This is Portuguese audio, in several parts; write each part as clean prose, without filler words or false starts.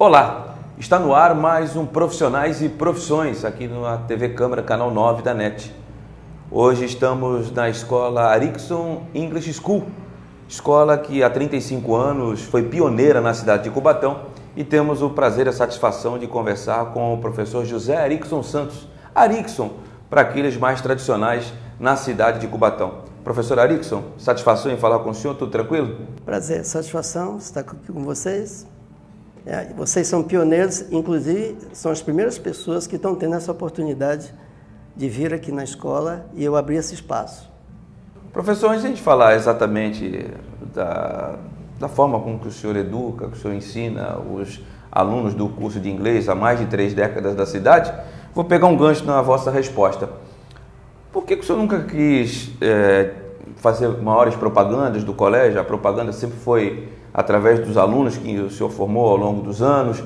Olá, está no ar mais um Profissionais e Profissões aqui na TV Câmara, canal 9 da NET. Hoje estamos na escola Arickson English School, escola que há 35 anos foi pioneira na cidade de Cubatão, e temos o prazer e a satisfação de conversar com o professor José Arickson Santos, Arickson, para aqueles mais tradicionais na cidade de Cubatão. Professor Arickson, satisfação em falar com o senhor, tudo tranquilo? Prazer, satisfação estar aqui com vocês. Vocês são pioneiros, inclusive são as primeiras pessoas que estão tendo essa oportunidade de vir aqui na escola e eu abrir esse espaço. Professor, antes de a gente falar exatamente da forma como que o senhor educa, que o senhor ensina os alunos do curso de inglês há mais de 3 décadas da cidade, vou pegar um gancho na vossa resposta. Por que o senhor nunca quis fazer maiores propagandas do colégio? A propaganda sempre foi através dos alunos que o senhor formou ao longo dos anos.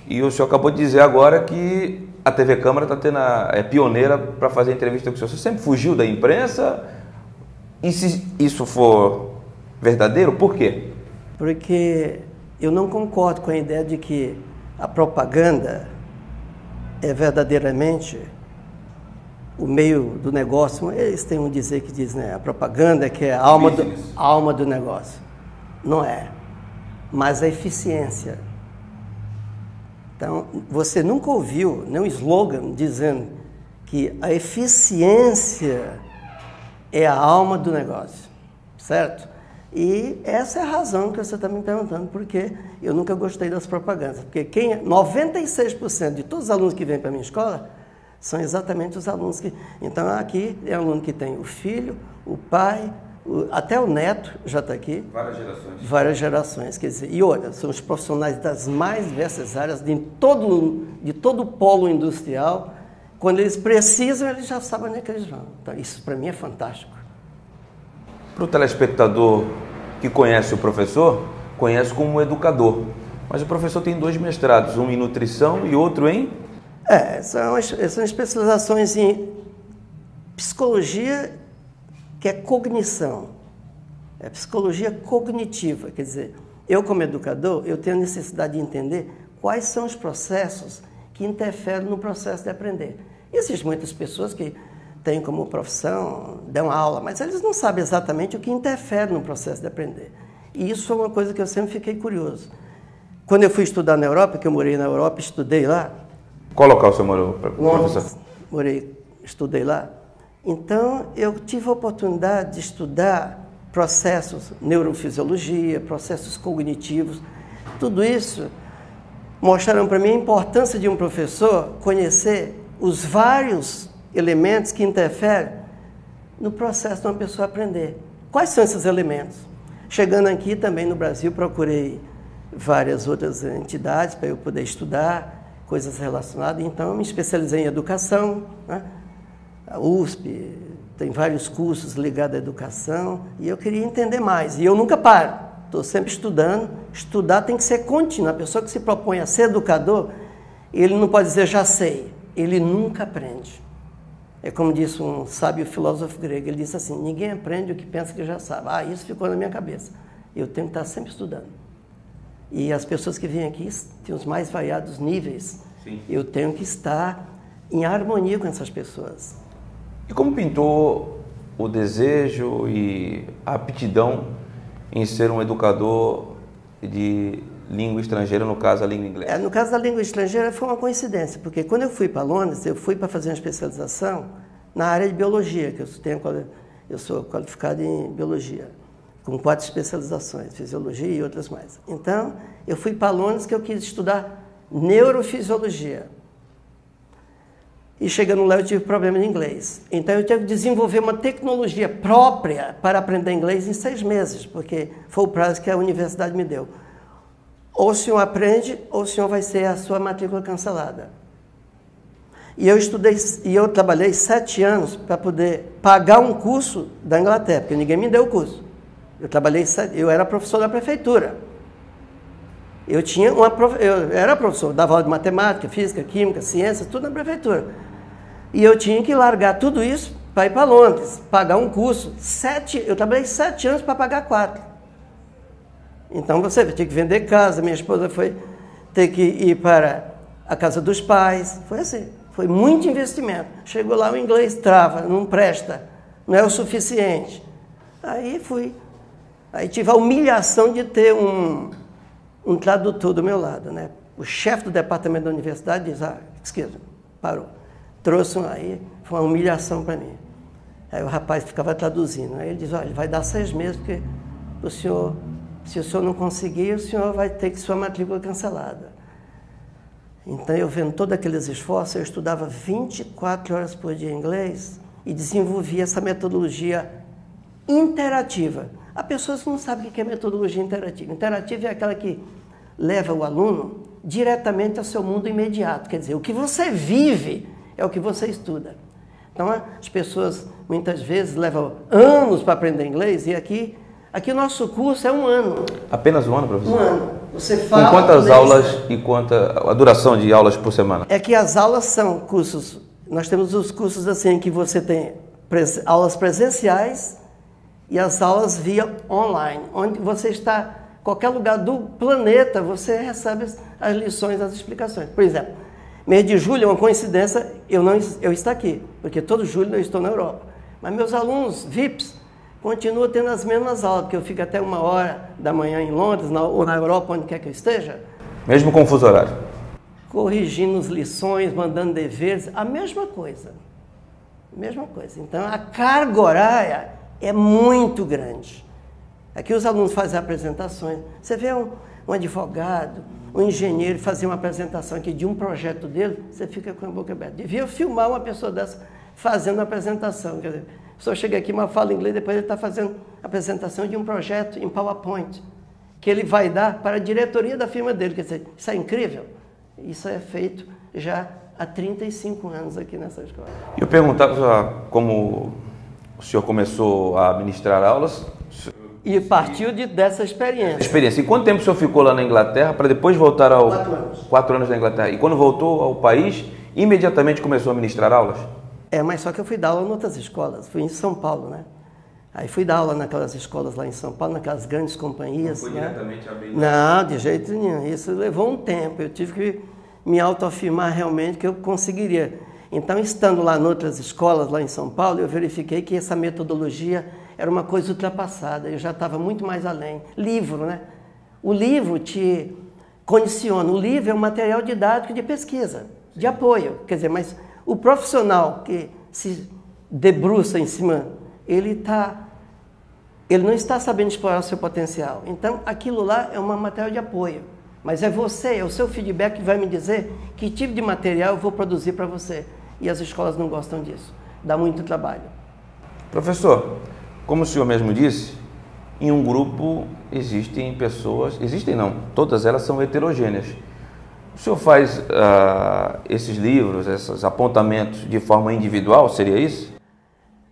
E o senhor acabou de dizer agora que a TV Câmara é pioneira para fazer entrevista com o senhor. Você sempre fugiu da imprensa? E se isso for verdadeiro, por quê? Porque eu não concordo com a ideia de que a propaganda é verdadeiramente o meio do negócio. Eles têm um dizer que diz, né? A propaganda que é a alma do negócio. Não é, mas a eficiência. Então, você nunca ouviu nenhum slogan dizendo que a eficiência é a alma do negócio, certo? E essa é a razão que você está me perguntando, porque eu nunca gostei das propagandas. Porque 96% de todos os alunos que vêm para a minha escola são exatamente os alunos que... Então, aqui é um aluno que tem o filho, o pai... Até o neto já está aqui. Várias gerações. Várias gerações, quer dizer, e olha, são os profissionais das mais diversas áreas, de todo o polo industrial. Quando eles precisam, eles já sabem onde é que eles vão. Então, isso para mim é fantástico. Para o telespectador que conhece o professor, conhece como educador. Mas o professor tem 2 mestrados, um em nutrição e outro em... São especializações em psicologia, que é cognição, é psicologia cognitiva. Quer dizer, eu como educador, eu tenho a necessidade de entender quais são os processos que interferem no processo de aprender. Existem muitas pessoas que têm como profissão, dão aula, mas eles não sabem exatamente o que interfere no processo de aprender. E isso é uma coisa que eu sempre fiquei curioso. Quando eu fui estudar na Europa, que eu morei na Europa, estudei lá. Qual local você morou, professor? Estudei lá. Então, eu tive a oportunidade de estudar processos, neurofisiologia, processos cognitivos. Tudo isso mostraram para mim a importância de um professor conhecer os vários elementos que interferem no processo de uma pessoa aprender. Quais são esses elementos? Chegando aqui também no Brasil, procurei várias outras entidades para eu poder estudar coisas relacionadas. Então, eu me especializei em educação, né? A USP tem vários cursos ligados à educação e eu queria entender mais. E eu nunca paro, estou sempre estudando. Estudar tem que ser contínuo. A pessoa que se propõe a ser educador, ele não pode dizer já sei, ele nunca aprende. É como disse um sábio filósofo grego, ele disse assim, ninguém aprende o que pensa que já sabe. Isso ficou na minha cabeça. Eu tenho que estar sempre estudando. E as pessoas que vêm aqui têm os mais variados níveis. Sim. Eu tenho que estar em harmonia com essas pessoas. E como pintou o desejo e a aptidão em ser um educador de língua estrangeira, no caso a língua inglesa? No caso da língua estrangeira foi uma coincidência, porque quando eu fui para Londres, eu fui para fazer uma especialização na área de biologia, que eu sou qualificado em biologia, com 4 especializações, fisiologia e outras mais. Então, eu fui para Londres que eu quis estudar neurofisiologia. E chegando lá eu tive problema de inglês. Então eu tive que desenvolver uma tecnologia própria para aprender inglês em 6 meses, porque foi o prazo que a universidade me deu. Ou o senhor aprende, ou o senhor vai ser a sua matrícula cancelada. E eu trabalhei 7 anos para poder pagar um curso da Inglaterra, porque ninguém me deu o curso. Eu era professor da prefeitura. Eu era professor, dava aula de matemática, física, química, ciências, tudo na prefeitura. E eu tinha que largar tudo isso para ir para Londres, pagar um curso. Eu trabalhei 7 anos para pagar 4. Então você tinha que vender casa, minha esposa foi ter que ir para a casa dos pais. Foi assim, foi muito investimento. Chegou lá, o inglês trava, não presta, não é o suficiente. Aí fui. Aí tive a humilhação de ter um tradutor do meu lado, né? O chefe do departamento da universidade diz, esquerda, parou. Trouxe aí, foi uma humilhação para mim. Aí o rapaz ficava traduzindo. Aí ele diz, olha, vai dar 6 meses, porque o senhor, se o senhor não conseguir, o senhor vai ter que sua matrícula cancelada. Então, eu vendo todos aqueles esforços, eu estudava 24 horas por dia inglês e desenvolvia essa metodologia interativa. Há pessoas que não sabem o que é metodologia interativa. Interativa é aquela que leva o aluno diretamente ao seu mundo imediato. Quer dizer, o que você vive é o que você estuda. Então, as pessoas, muitas vezes, levam anos para aprender inglês, e aqui o nosso curso é 1 ano. Apenas 1 ano, professor? 1 ano. Você fala... Com quantas aulas e quanta a duração de aulas por semana? É que as aulas são cursos... Nós temos os cursos assim, que você tem aulas presenciais e as aulas via online, onde você está... Qualquer lugar do planeta, você recebe as lições, as explicações. Por exemplo, mês de julho é uma coincidência eu estar aqui, porque todo julho eu estou na Europa. Mas meus alunos VIPs continuam tendo as mesmas aulas, porque eu fico até 1h da manhã em Londres, ou na Europa, onde quer que eu esteja. Mesmo com o fuso horário? Corrigindo as lições, mandando deveres, a mesma coisa. Mesma coisa. Então, a carga horária é muito grande. Aqui os alunos fazem apresentações. Você vê um advogado, um engenheiro fazer uma apresentação aqui de um projeto dele, você fica com a boca aberta. Devia filmar uma pessoa dessa fazendo a apresentação. Quer dizer, a pessoa chega aqui, mas fala inglês, depois ele está fazendo a apresentação de um projeto em PowerPoint, que ele vai dar para a diretoria da firma dele. Quer dizer, isso é incrível. Isso é feito já há 35 anos aqui nessa escola. Eu perguntava como o senhor começou a ministrar aulas. E partiu dessa experiência. E quanto tempo o senhor ficou lá na Inglaterra para depois voltar ao... 4 anos. 4 anos na Inglaterra. E quando voltou ao país, imediatamente começou a ministrar aulas? Mas só que eu fui dar aula em outras escolas. Fui em São Paulo, né? Aí fui dar aula naquelas escolas lá em São Paulo, naquelas grandes companhias. Não foi diretamente a BIM? Não, de jeito nenhum. Isso levou um tempo. Eu tive que me autoafirmar realmente que eu conseguiria. Então, estando lá em outras escolas, lá em São Paulo, eu verifiquei que essa metodologia era uma coisa ultrapassada. Eu já estava muito mais além. Livro, né? O livro te condiciona. O livro é um material didático de pesquisa, de apoio. Quer dizer, mas o profissional que se debruça em cima, ele não está sabendo explorar o seu potencial. Então, aquilo lá é um material de apoio. Mas é você, é o seu feedback que vai me dizer que tipo de material eu vou produzir para você. E as escolas não gostam disso. Dá muito trabalho. Professor, como o senhor mesmo disse, em um grupo existem pessoas... Existem não, todas elas são heterogêneas. O senhor faz esses livros, esses apontamentos de forma individual, seria isso?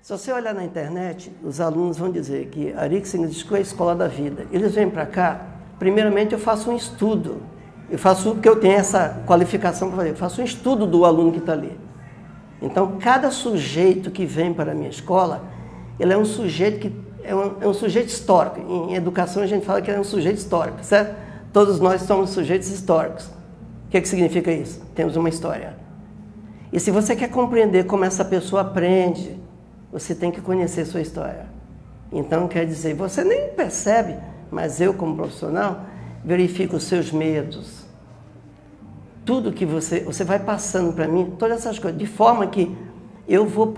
Se você olhar na internet, os alunos vão dizer que a Rix English School é a escola da vida. Eles vêm para cá, primeiramente eu faço um estudo. Eu faço porque eu tenho essa qualificação para fazer. Eu faço um estudo do aluno que está ali. Então, cada sujeito que vem para a minha escola, ele é um sujeito que é um sujeito histórico. Em educação a gente fala que ele é um sujeito histórico, certo? Todos nós somos sujeitos históricos. O que significa isso? Temos uma história. E se você quer compreender como essa pessoa aprende, você tem que conhecer sua história. Então, quer dizer, você nem percebe, mas eu, como profissional, verifico os seus medos. Tudo que você vai passando para mim, todas essas coisas, de forma que eu vou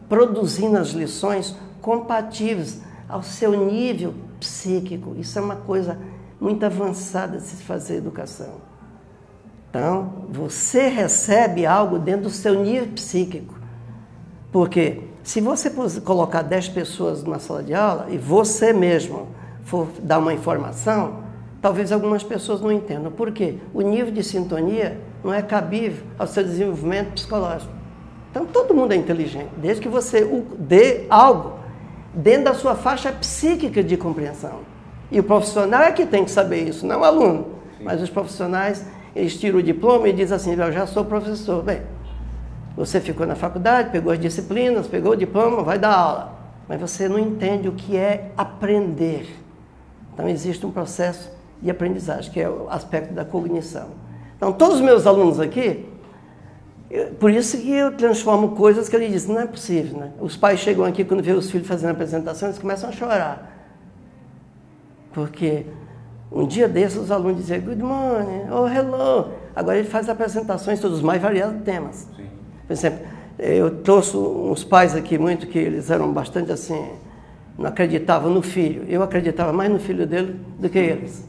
produzindo as lições compatíveis ao seu nível psíquico. Isso é uma coisa muito avançada de se fazer educação. Então, você recebe algo dentro do seu nível psíquico. Porque se você colocar 10 pessoas numa sala de aula e você mesmo for dar uma informação, talvez algumas pessoas não entendam. Por quê? O nível de sintonia não é cabível ao seu desenvolvimento psicológico. Então, todo mundo é inteligente, desde que você dê algo dentro da sua faixa psíquica de compreensão. E o profissional é que tem que saber isso, não o aluno. Sim. Mas os profissionais, eles tiram o diploma e dizem assim, eu já sou professor. Bem, você ficou na faculdade, pegou as disciplinas, pegou o diploma, vai dar aula. Mas você não entende o que é aprender. Então, existe um processo de aprendizagem, que é o aspecto da cognição. Então, todos os meus alunos aqui, por isso que eu transformo coisas que ele diz, não é possível, né? Os pais chegam aqui, quando vê os filhos fazendo apresentação, eles começam a chorar. Porque um dia desses os alunos diziam, good morning, oh, hello. Agora ele faz apresentações sobre os mais variados temas. Sim. Por exemplo, eu trouxe uns pais aqui muito que eles eram bastante assim, não acreditavam no filho. Eu acreditava mais no filho dele do que eles.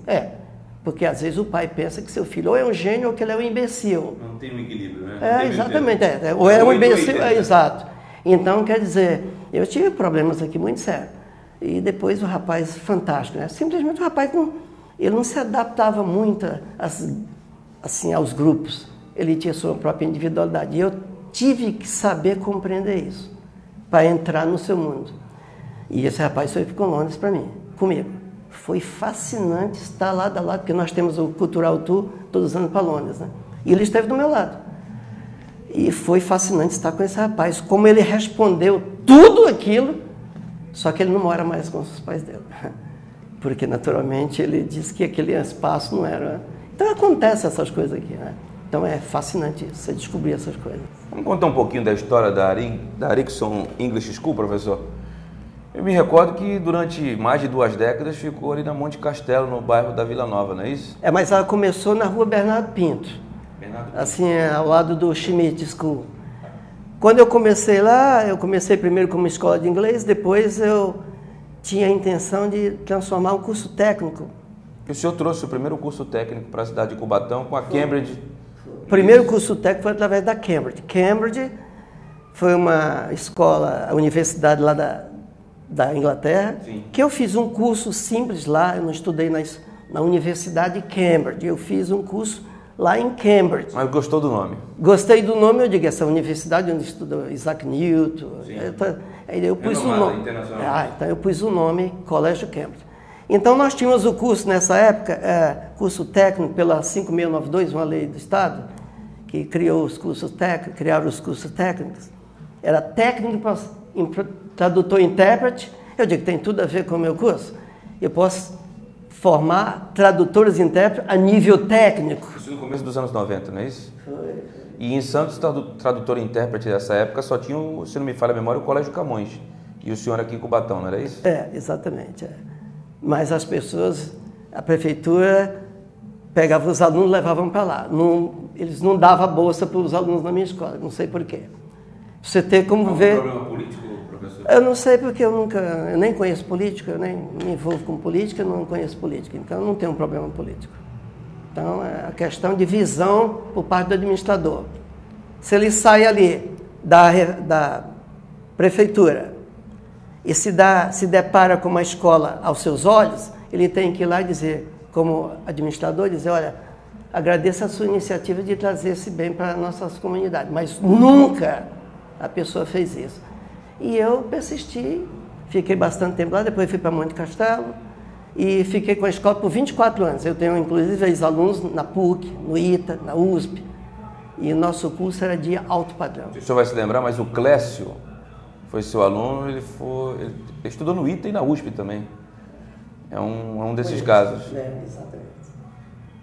Porque às vezes o pai pensa que seu filho ou é um gênio ou que ele é um imbecil. Não tem um equilíbrio, né? Exatamente. Ou é um imbecil, exato. Então, quer dizer, eu tive problemas aqui muito sérios. E depois o rapaz, fantástico, né? Simplesmente o rapaz, ele não se adaptava muito assim, aos grupos. Ele tinha sua própria individualidade. E eu tive que saber compreender isso, para entrar no seu mundo. E esse rapaz foi para Londres para mim, comigo. Foi fascinante estar lado a lado, porque nós temos o Cultural Tour todos os anos para Londres, né? E ele esteve do meu lado. E foi fascinante estar com esse rapaz, como ele respondeu tudo aquilo, só que ele não mora mais com os pais dele. Porque, naturalmente, ele disse que aquele espaço não era... Então, acontece essas coisas aqui, né? Então, é fascinante isso, você descobrir essas coisas. Vamos contar um pouquinho da história da Rickson English School, professor? Eu me recordo que durante mais de 2 décadas ficou ali na Monte Castelo, no bairro da Vila Nova, não é isso? Mas ela começou na rua Bernardo Pinto. Assim, ao lado do Schmidt School. Quando eu comecei lá, eu comecei primeiro como escola de inglês, depois eu tinha a intenção de transformar um curso técnico. O senhor trouxe o primeiro curso técnico para a cidade de Cubatão com a Cambridge? O primeiro curso técnico foi através da Cambridge. Cambridge foi uma escola, a universidade lá da Inglaterra, sim, que eu fiz um curso simples lá, eu não estudei na Universidade de Cambridge, eu fiz um curso lá em Cambridge. Mas gostou do nome? Gostei do nome, eu digo, essa universidade onde estudou Isaac Newton. Aí eu pus o nome. Então eu pus o nome Colégio Cambridge. Então nós tínhamos o curso nessa época, curso técnico pela 5692, uma lei do Estado, que criou os cursos técnicos, criaram os cursos técnicos. Era técnico para tradutor e intérprete. Eu digo, tem tudo a ver com o meu curso. Eu posso formar tradutores e intérpretes a nível técnico. Isso no começo dos anos 90, não é isso? Foi. E em Santos, tradutor e intérprete dessa época, só tinha, se não me falha a memória, o Colégio Camões. E o senhor aqui em Cubatão, não era isso? Exatamente. Mas as pessoas, a prefeitura pegava os alunos e levavam para lá. Eles não davam bolsa para os alunos na minha escola, não sei porquê. Você tem como ver... Algum problema político, professor? Eu não sei, porque eu nem conheço política, eu nem me envolvo com política, eu não conheço política, então eu não tenho um problema político. Então é a questão de visão por parte do administrador. Se ele sai ali da prefeitura e se depara com uma escola aos seus olhos, ele tem que ir lá e dizer, como administrador, dizer, olha, agradeço a sua iniciativa de trazer esse bem para a nossa comunidade, mas nunca a pessoa fez isso. E eu persisti, fiquei bastante tempo lá, depois fui para Monte Castelo e fiquei com a escola por 24 anos. Eu tenho, inclusive, ex-alunos na PUC, no ITA, na USP, e o nosso curso era de alto padrão. O senhor vai se lembrar, mas o Clécio foi seu aluno, ele estudou no ITA e na USP também. É um desses casos. Exatamente.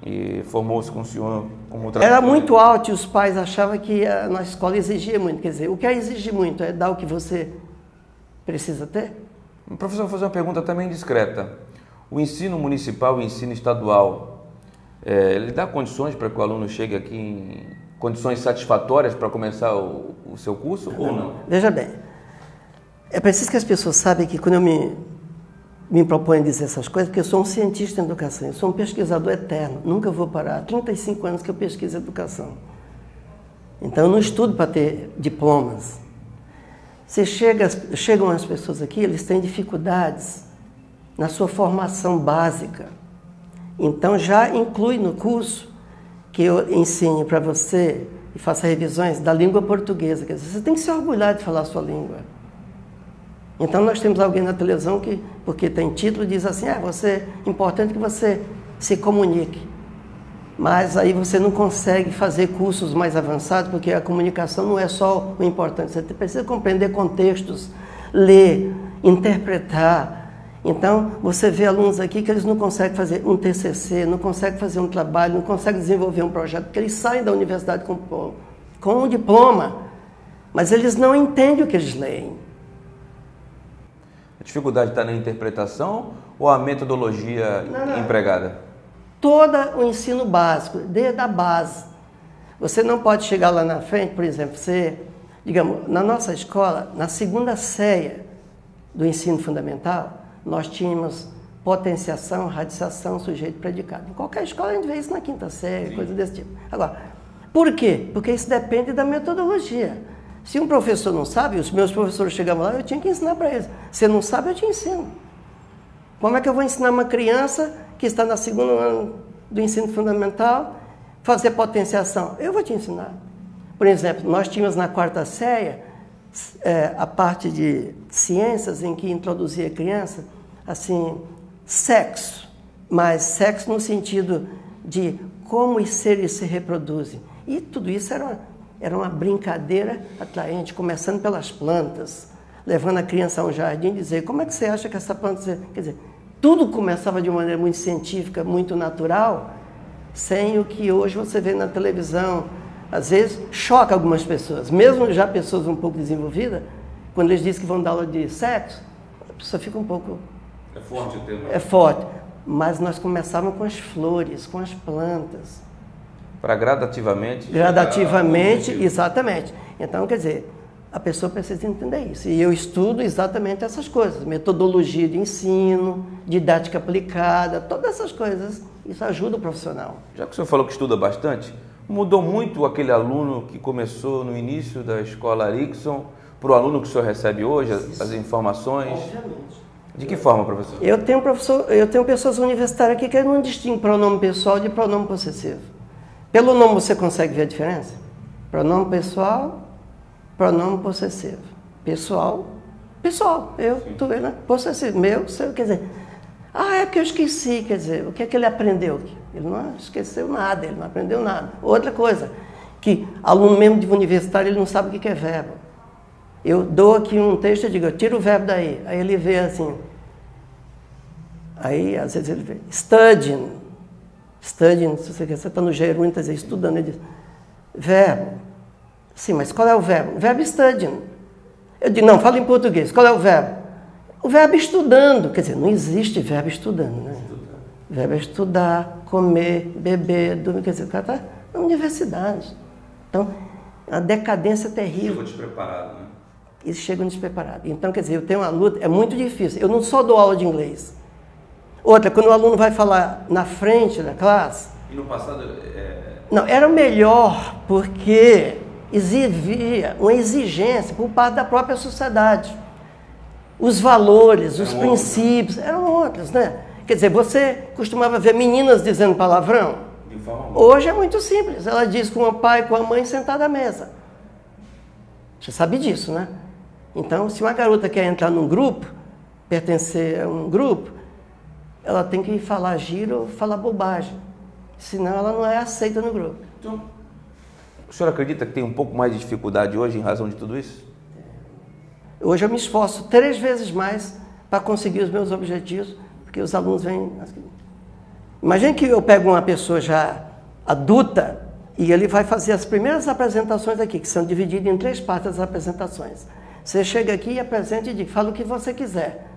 E formou-se com o senhor como tradutor. Era muito alto e os pais achavam que a nossa escola exigia muito. Quer dizer, o que é exigir muito? É dar o que você precisa ter? Professor, vou fazer uma pergunta também discreta. O ensino municipal e o ensino estadual, ele dá condições para que o aluno chegue aqui em condições satisfatórias para começar o seu curso ou não? Veja bem, é preciso que as pessoas saibam que quando eu me proponho a dizer essas coisas, porque eu sou um cientista em educação, eu sou um pesquisador eterno, nunca vou parar. Há 35 anos que eu pesquiso educação. Então eu não estudo para ter diplomas. Chegam as pessoas aqui, eles têm dificuldades na sua formação básica. Então já inclui no curso que eu ensine para você e faça revisões da língua portuguesa. Quer dizer, você tem que se orgulhar de falar a sua língua. Então nós temos alguém na televisão que, porque tem título, diz assim, é importante que você se comunique. Mas aí você não consegue fazer cursos mais avançados, porque a comunicação não é só o importante. Você precisa compreender contextos, ler, interpretar. Então, você vê alunos aqui que eles não conseguem fazer um TCC, não conseguem fazer um trabalho, não conseguem desenvolver um projeto, porque eles saem da universidade com um diploma, mas eles não entendem o que eles leem. A dificuldade está na interpretação ou a metodologia empregada? Todo o ensino básico, desde a base. Você não pode chegar lá na frente, por exemplo, digamos, na nossa escola, na segunda série do ensino fundamental, nós tínhamos potenciação, radiação, sujeito, predicado. Em qualquer escola a gente vê isso na quinta série, Sim. Coisa desse tipo. Agora, por quê? Porque isso depende da metodologia. Se um professor não sabe, os meus professores chegavam lá, eu tinha que ensinar para eles. Se não sabe, eu te ensino. Como é que eu vou ensinar uma criança que está no segundo ano do ensino fundamental fazer potenciação? Eu vou te ensinar. Por exemplo, nós tínhamos na quarta série a parte de ciências em que introduzia a criança, assim, sexo, mas sexo no sentido de como os seres se reproduzem. E tudo isso era uma brincadeira atraente, começando pelas plantas, levando a criança a um jardim e dizer, como é que você acha que essa planta... Quer dizer, tudo começava de uma maneira muito científica, muito natural, sem o que hoje você vê na televisão. Às vezes, choca algumas pessoas, mesmo já pessoas um pouco desenvolvidas, quando eles dizem que vão dar aula de sexo, a pessoa fica um pouco... É forte o tema. É forte. Mas nós começávamos com as flores, com as plantas. Para gradativamente... Gradativamente, exatamente. Então, quer dizer, a pessoa precisa entender isso. E eu estudo exatamente essas coisas. Metodologia de ensino, didática aplicada, todas essas coisas. Isso ajuda o profissional. Já que o senhor falou que estuda bastante, mudou muito aquele aluno que começou no início da escola Arickson para o aluno que o senhor recebe hoje, as informações? Obviamente. De que forma, professor? Eu tenho pessoas universitárias aqui que não distinguem pronome pessoal de pronome possessivo. Pelo nome você consegue ver a diferença? Pronome pessoal, pronome possessivo. Pessoal, eu, tu, né? Possessivo, meu, seu, quer dizer... é porque eu esqueci, quer dizer, o que é que ele aprendeu? Ele não esqueceu nada, ele não aprendeu nada. Outra coisa, que aluno mesmo de universitário, ele não sabe o que é verbo. Eu dou aqui um texto e digo, tira o verbo daí. Aí ele vê assim, aí às vezes ele vê, studying, se você está no gerúndio, está estudando, ele diz, verbo. Sim, mas qual é o verbo? O verbo studying. Eu digo, não, fala em português, qual é o verbo? O verbo estudando, quer dizer, não existe verbo estudando, né? O verbo é estudar, comer, beber, dormir, quer dizer, o cara está na universidade. Então, a decadência terrível. Chegou despreparado, né? Eles chegam despreparados. Então, quer dizer, eu tenho uma luta, é muito difícil. Eu não só dou aula de inglês. Outra, quando o aluno vai falar na frente da classe... E no passado... Não, era melhor porque exigia uma exigência por parte da própria sociedade. Os valores, os princípios, eram outros, né? Quer dizer, você costumava ver meninas dizendo palavrão? Hoje é muito simples. Ela diz com o pai, com a mãe sentada à mesa. Você sabe disso, né? Então, se uma garota quer entrar num grupo, pertencer a um grupo, ela tem que falar giro ou falar bobagem. Senão ela não é aceita no grupo. Então, o senhor acredita que tem um pouco mais de dificuldade hoje em razão de tudo isso? Hoje eu me esforço 3 vezes mais para conseguir os meus objetivos, porque os alunos vêm... Imagine que eu pego uma pessoa já adulta e ele vai fazer as primeiras apresentações aqui, que são divididas em 3 partes das apresentações. Você chega aqui e apresenta e diz, fala o que você quiser.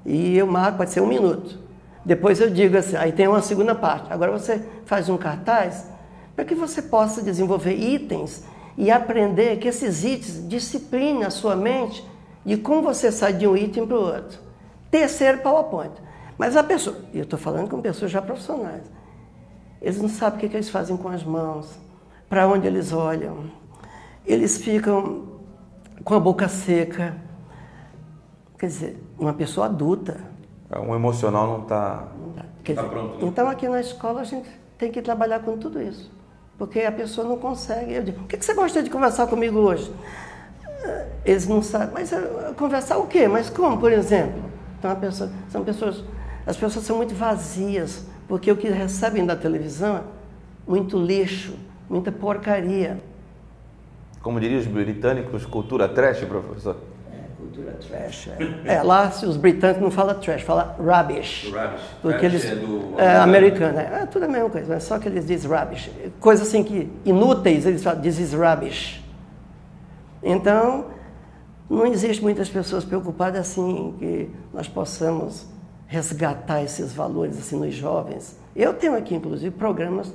E eu marco, pode ser 1 minuto. Depois eu digo assim, aí tem uma segunda parte. Agora você faz um cartaz para que você possa desenvolver itens e aprender que esses itens disciplinem a sua mente de como você sai de um item para o outro. Terceiro, PowerPoint. Mas a pessoa, e eu estou falando com pessoas já profissionais, eles não sabem o que eles fazem com as mãos, para onde eles olham. Eles ficam com a boca seca. Quer dizer, uma pessoa adulta. O emocional não está pronto. Né? Então, aqui na escola, a gente tem que trabalhar com tudo isso. Porque a pessoa não consegue. Eu digo, o que você gosta de conversar comigo hoje? Eles não sabem. Mas conversar o quê? Mas como, por exemplo? Então, as pessoas são muito vazias, porque o que recebem da televisão é muito lixo, muita porcaria. Como diriam os britânicos, cultura trash, professor? cultura trash. Lá os britânicos não falam trash, falam rubbish. Rubbish. Porque Trash eles, americano. É tudo a mesma coisa, só que eles dizem rubbish. Coisas assim que inúteis, eles falam, this is rubbish. Então, não existe muitas pessoas preocupadas assim que nós possamos resgatar esses valores assim nos jovens. Eu tenho aqui, inclusive, programas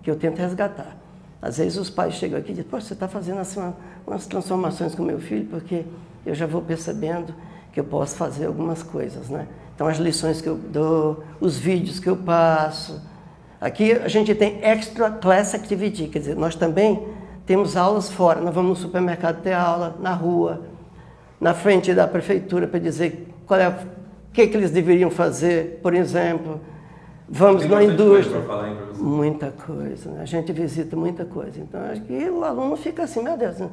que eu tento resgatar. Às vezes os pais chegam aqui e dizem, você está fazendo assim umas transformações com meu filho, porque eu já vou percebendo que eu posso fazer algumas coisas, né? Então, as lições que eu dou, os vídeos que eu passo. Aqui a gente tem extra class activity, quer dizer, nós também temos aulas fora. Nós vamos no supermercado ter aula, na rua, na frente da prefeitura, para dizer o que eles deveriam fazer, por exemplo. Vamos na indústria. Muita coisa, né? A gente visita muita coisa. Então, acho que o aluno fica assim, meu Deus. Né?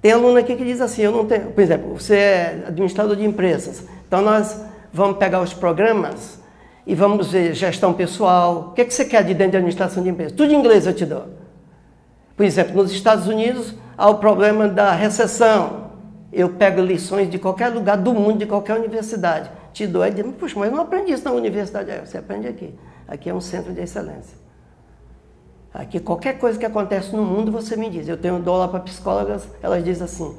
Tem aluno aqui que diz assim, eu não tenho... Por exemplo, você é administrador de empresas. Então, nós vamos pegar os programas e vamos ver gestão pessoal. O que você quer de dentro de administração de empresas? Tudo em inglês eu te dou. Por exemplo, nos Estados Unidos, há o problema da recessão. Eu pego lições de qualquer lugar do mundo, de qualquer universidade. Te dou e digo, puxa, mas eu não aprendi isso na universidade. Você aprende aqui. Aqui é um centro de excelência. Aqui, qualquer coisa que acontece no mundo, você me diz. Eu dou aula para psicólogas, elas dizem assim,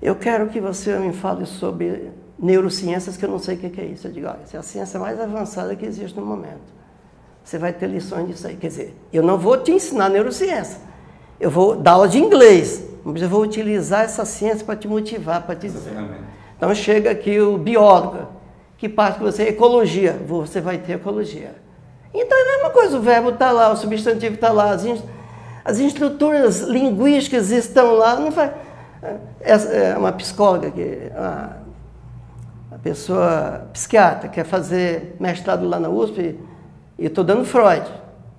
eu quero que você me fale sobre neurociências, que eu não sei o que é isso. Eu digo, olha, essa é a ciência mais avançada que existe no momento. Você vai ter lições disso aí. Quer dizer, eu não vou te ensinar neurociência. Eu vou dar aula de inglês, mas eu vou utilizar essa ciência para te motivar, para te dizer. Então chega aqui o biólogo, que parte que você é ecologia, você vai ter ecologia. Então é a mesma coisa, o verbo está lá, o substantivo está lá, as estruturas linguísticas estão lá. Não faz, é uma psicóloga, a pessoa psiquiatra, quer fazer mestrado lá na USP, e estou dando Freud,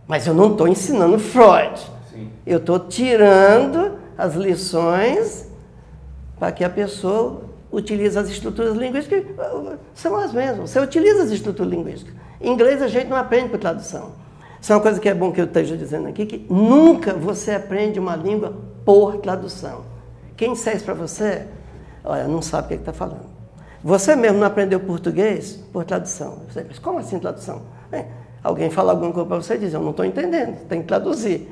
mas eu não estou ensinando Freud. Sim. Eu estou tirando as lições para que a pessoa utilize as estruturas linguísticas, que são as mesmas. Você utiliza as estruturas linguísticas. Em inglês a gente não aprende por tradução. Isso é uma coisa que é bom que eu esteja dizendo aqui, que nunca você aprende uma língua por tradução. Quem disser isso para você, olha, não sabe o que está falando. Você mesmo não aprendeu português por tradução. Você diz, como assim tradução? Alguém fala alguma coisa para você e diz, eu não estou entendendo, tem que traduzir.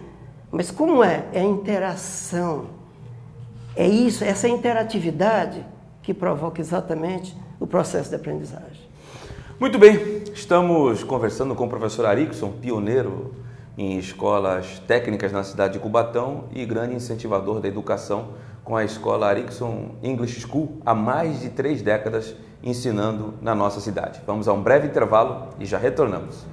Mas como é? É a interação. É isso, essa interatividade que provoca exatamente o processo de aprendizagem. Muito bem, estamos conversando com o professor Arickson, pioneiro em escolas técnicas na cidade de Cubatão e grande incentivador da educação com a escola Arickson English School há mais de 3 décadas ensinando na nossa cidade. Vamos a um breve intervalo e já retornamos.